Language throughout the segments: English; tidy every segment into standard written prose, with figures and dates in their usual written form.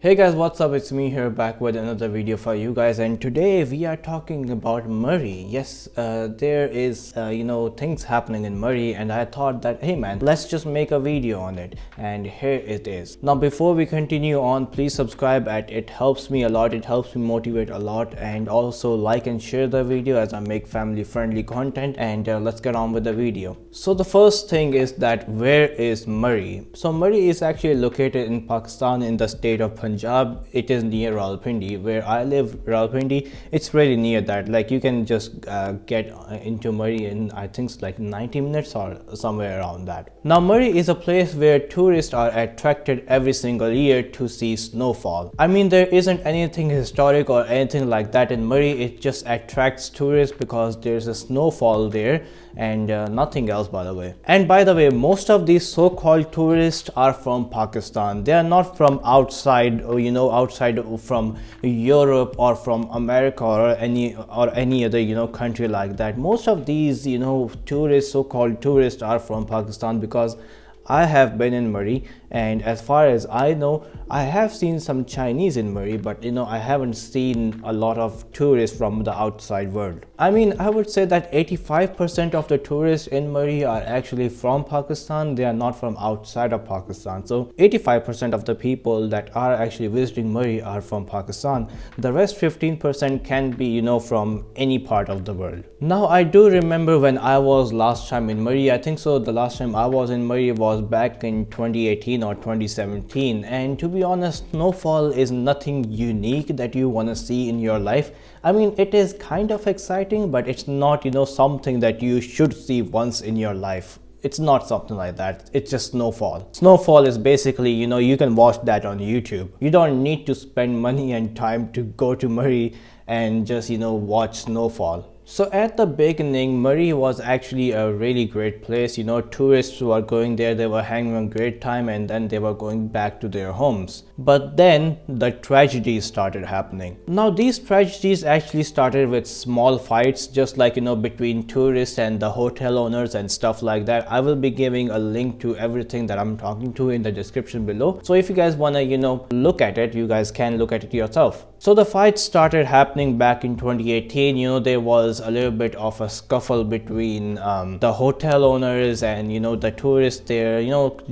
Hey guys, what's up? It's me here back with another video for you guys, and today we are talking about Murree. Yes, there is things happening in Murree, and I thought that hey man, let's just make a video on it, and here it is. Now before we continue on, please subscribe, it helps me a lot, it helps me motivate a lot, and also like and share the video as I make family friendly content. And let's get on with the video. So the first thing is that where is Murree? So Murree is actually located in Pakistan in the state of Punjab. It is near Rawalpindi, where I live. Rawalpindi, it's really near that. Like you can just get into Murree in I think it's like 90 minutes or somewhere around that. Now Murree is a place where tourists are attracted every single year to see snowfall. I mean, there isn't anything historic or anything like that in Murree. It just attracts tourists because there's a snowfall there and nothing else, by the way. And by the way, most of these so-called tourists are from Pakistan. They are not from outside, outside from Europe or from America or any other country like that. Most of these tourists, so-called tourists, are from Pakistan, because I have been in Murree, and as far as I know, I have seen some Chinese in Murree, but I haven't seen a lot of tourists from the outside world. I mean, I would say that 85% of the tourists in Murree are actually from Pakistan. They are not from outside of Pakistan. So 85% of the people that are actually visiting Murree are from Pakistan. The rest 15% can be from any part of the world. Now I do remember when I was last time in Murree. I think so the last time I was in Murree was back in 2018 or 2017, and to be honest, snowfall is nothing unique that you want to see in your life. I mean, it is kind of exciting, but it's not something that you should see once in your life. It's not something like that. It's just snowfall. Snowfall is basically, you can watch that on YouTube. You don't need to spend money and time to go to Murree and just watch snowfall. So at the beginning, Murree was actually a really great place. Tourists were going there, they were having a great time, and then they were going back to their homes. But then the tragedies started happening. Now these tragedies actually started with small fights, just like between tourists and the hotel owners and stuff like that. I will be giving a link to everything that I'm talking to in the description below. So if you guys want to look at it, you guys can look at it yourself. So the fights started happening back in 2018. There was a little bit of a scuffle between the hotel owners and the tourists there.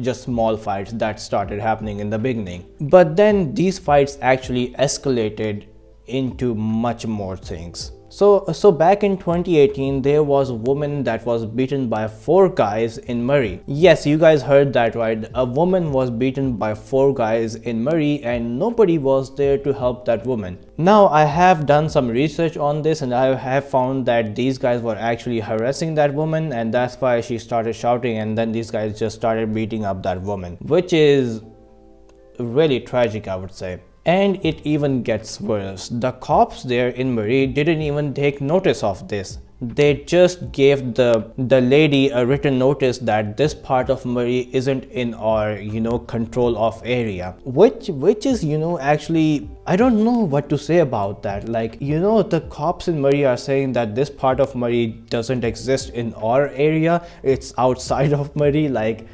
Just small fights that started happening in the beginning, but then these fights actually escalated into much more things. So back in 2018, there was a woman that was beaten by 4 guys in Murree. Yes, you guys heard that right. A woman was beaten by 4 guys in Murree, and nobody was there to help that woman. Now I have done some research on this, and I have found that these guys were actually harassing that woman, and that's why she started shouting, and then these guys just started beating up that woman, which is really tragic, I would say. And it even gets worse. The cops there in Murree didn't even take notice of this. They just gave the lady a written notice that this part of Murree isn't in our control of area, which is actually, I don't know what to say about that. Like the cops in Murree are saying that this part of Murree doesn't exist in our area, it's outside of Murree. Like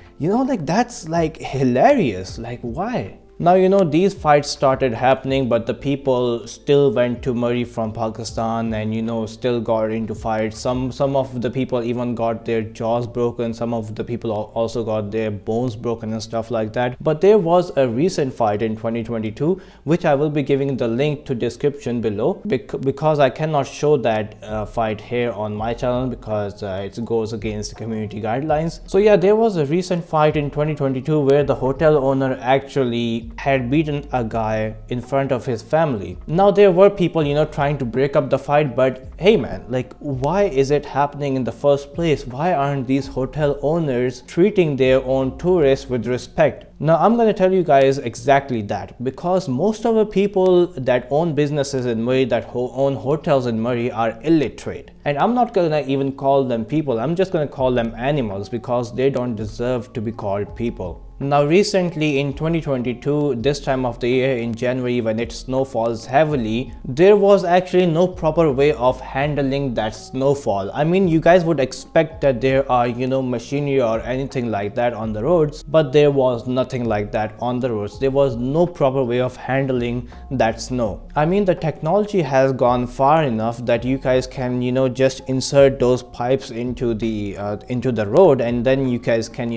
that's like hilarious. Like why? Now these fights started happening, but the people still went to Murree from Pakistan and still got into fights. Some of the people even got their jaws broken. Some of the people also got their bones broken and stuff like that. But there was a recent fight in 2022, which I will be giving the link to description below, because I cannot show that fight here on my channel because it goes against the community guidelines. So yeah, there was a recent fight in 2022 where the hotel owner actually had beaten a guy in front of his family. Now there were people trying to break up the fight, but hey man, like why is it happening in the first place? Why aren't these hotel owners treating their own tourists with respect? Now I'm going to tell you guys exactly that, because most of the people that own businesses in Murree, that own hotels in Murree, are illiterate. And I'm not going to even call them people, I'm just going to call them animals, because they don't deserve to be called people. Now recently in 2022, this time of the year in January, when it snowfalls heavily, there was actually no proper way of handling that snowfall. I mean, you guys would expect that there are, machinery or anything like that on the roads, but there was nothing like that on the roads. There was no proper way of handling that snow. I mean, the technology has gone far enough that you guys can, just insert those pipes into the road, and then you guys can,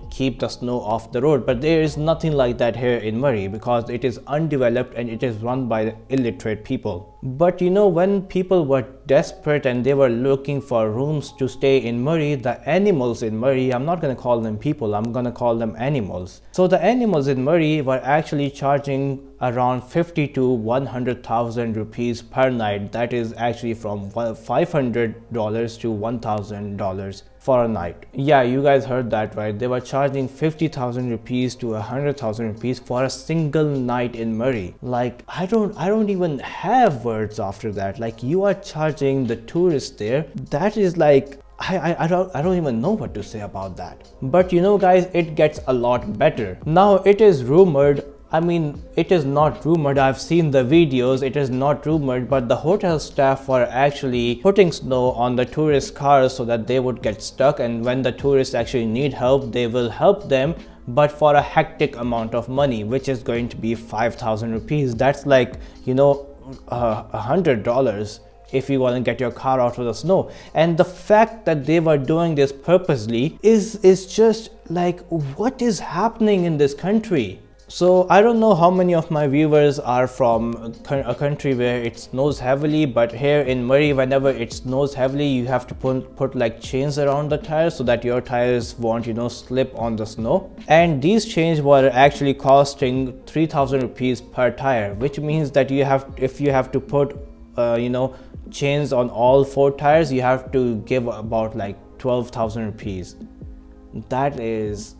keep the snow off the road. But there is nothing like that here in Murree because it is undeveloped and it is run by illiterate people. But when people were desperate and they were looking for rooms to stay in Murree, the animals in Murree, I'm not going to call them people, I'm going to call them animals. So the animals in Murree were actually charging around 50 to 100,000 rupees per night. That is actually from $500 to $1,000 for a night. Yeah, you guys heard that right. They were charging 50,000 rupees to 100,000 rupees for a single night in Murree. Like, I don't even have words after that. Like, you are charging the tourists there. That is like, I don't even know what to say about that. But guys, it gets a lot better. Now it is rumored, I mean, it is not rumored, I've seen the videos, it is not rumored, but the hotel staff were actually putting snow on the tourist cars so that they would get stuck, and when the tourists actually need help, they will help them, but for a hectic amount of money, which is going to be 5,000 rupees. That's like, $100 if you want to get your car out of the snow. And the fact that they were doing this purposely is just like, what is happening in this country? So I don't know how many of my viewers are from a country where it snows heavily, but here in Murree, whenever it snows heavily, you have to put like chains around the tires so that your tires won't slip on the snow. And these chains were actually costing 3,000 rupees per tire, which means that if you have to put chains on all 4 tires, you have to give about like 12,000 rupees. That is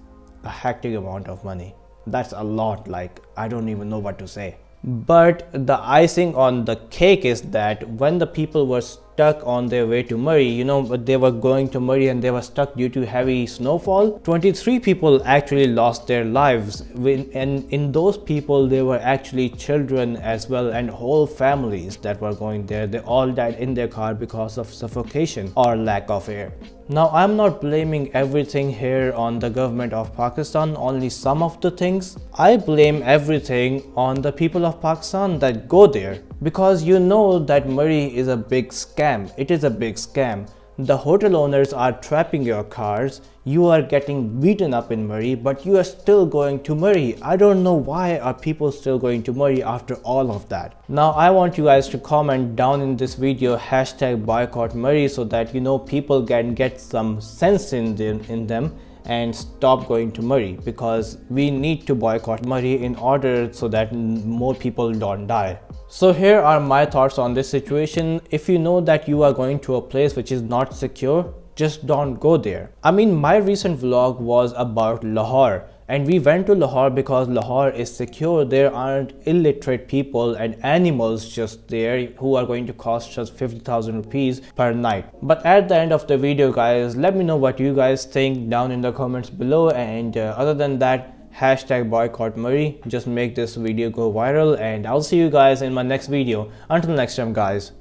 a hectic amount of money. That's a lot. Like, I don't even know what to say. But the icing on the cake is that when the people were stuck on their way to Murree, they were going to Murree and they were stuck due to heavy snowfall, 23 people actually lost their lives. And in those people, there were actually children as well and whole families that were going there. They all died in their car because of suffocation or lack of air. Now, I'm not blaming everything here on the government of Pakistan, only some of the things. I blame everything on the people of Pakistan that go there, because that Murree is a big scam. It is a big scam. The hotel owners are trapping your cars. You are getting beaten up in Murree, but you are still going to Murree. I don't know why are people still going to Murree after all of that. Now I want you guys to comment down in this video #boycott Murree so that people can get some sense in them and stop going to Murree, because we need to boycott Murree in order so that more people don't die. So here are my thoughts on this situation. If you know that you are going to a place which is not secure, just don't go there. I mean, my recent vlog was about Lahore, and we went to Lahore because Lahore is secure. There aren't illiterate people and animals just there who are going to cost us 50,000 rupees per night. But at the end of the video, guys, let me know what you guys think down in the comments below. And other than that, #boycott Murree. Just make this video go viral, and I'll see you guys in my next video. Until next time, guys,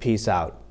peace out.